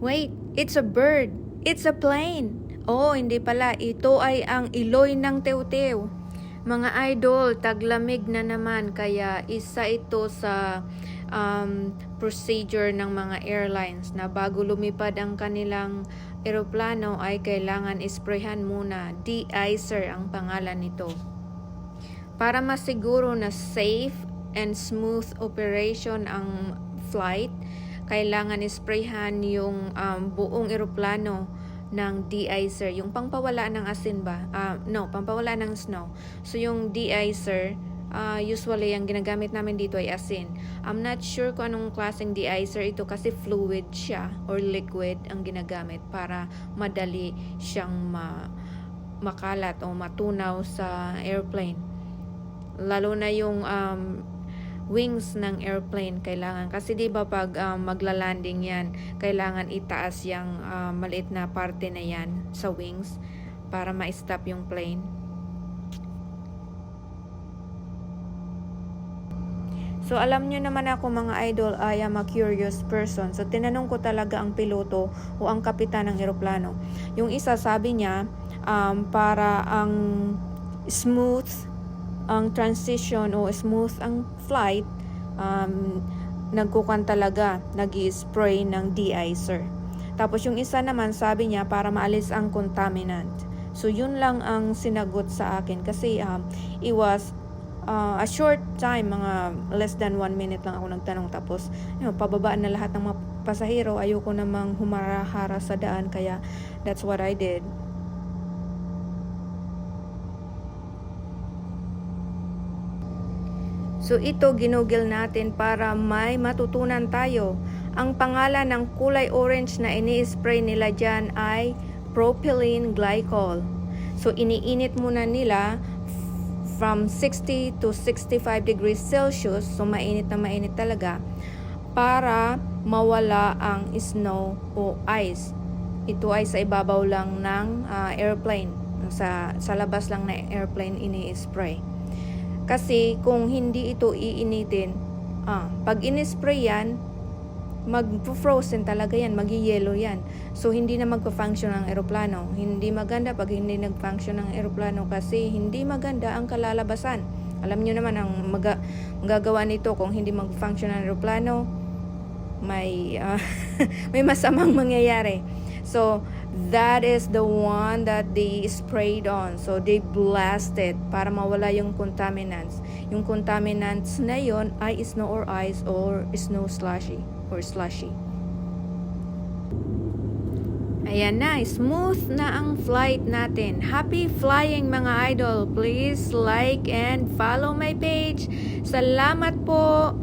Wait, it's a bird. It's a plane. Oh, hindi pala. Ito ay ang iloy ng tewtew. Mga idol, taglamig na naman. Kaya isa ito sa procedure ng mga airlines na bago lumipad ang kanilang eroplano ay kailangan isprayhan muna. De-icer ang pangalan nito. Para masiguro na safe and smooth operation ang flight, kailangan isprayhan yung buong eroplano ng de-icer, yung pangpawala ng asin ba? Pangpawala ng snow. So yung de-icer, usually ang ginagamit namin dito ay asin. I'm not sure kung anong klaseng de-icer ito kasi fluid siya or liquid ang ginagamit para madali siyang makalat o matunaw sa airplane. Lalo na yung wings ng airplane kailangan kasi di ba pag magla-landing yan kailangan itaas yung maliit na parte na yan sa wings para ma-stop yung plane. So alam nyo naman ako mga idol, I am a curious person. So tinanong ko talaga ang piloto o ang kapitan ng eroplano. Yung isa sabi niya para ang smooth ang transition o smooth ang flight, nagkukan talaga, nag-i-spray ng de-icer. Tapos yung isa naman sabi niya para maalis ang contaminant. So yun lang ang sinagot sa akin kasi it was a short time, mga less than 1 minute lang ako nagtanong. Tapos pababaan na lahat ng mga pasahero, ayoko namang humarahara sa daan kaya that's what I did. So ito ginugil natin para may matutunan tayo. Ang pangalan ng kulay orange na ini-spray nila dyan ay propylene glycol. So iniinit muna nila from 60 to 65 degrees Celsius, so mainit na mainit talaga, para mawala ang snow o ice. Ito ay sa ibabaw lang ng airplane, sa labas lang na airplane ini-spray. Kasi kung hindi ito iinitin, pag in-spray yan, mag-frozen talaga yan, mag-yellow yan. So hindi na magpa-function ang eroplano. Hindi maganda pag hindi nag-function ang eroplano kasi hindi maganda ang kalalabasan. Alam nyo naman ang magagawa nito kung hindi mag-function ang eroplano, may masamang mangyayari. So that is the one that they sprayed on. So they blasted para mawala yung contaminants. Yung contaminants na yon ay snow or ice or snow slushy or slushy. Ayan na, smooth na ang flight natin. Happy flying mga idol. Please like and follow my page. Salamat po.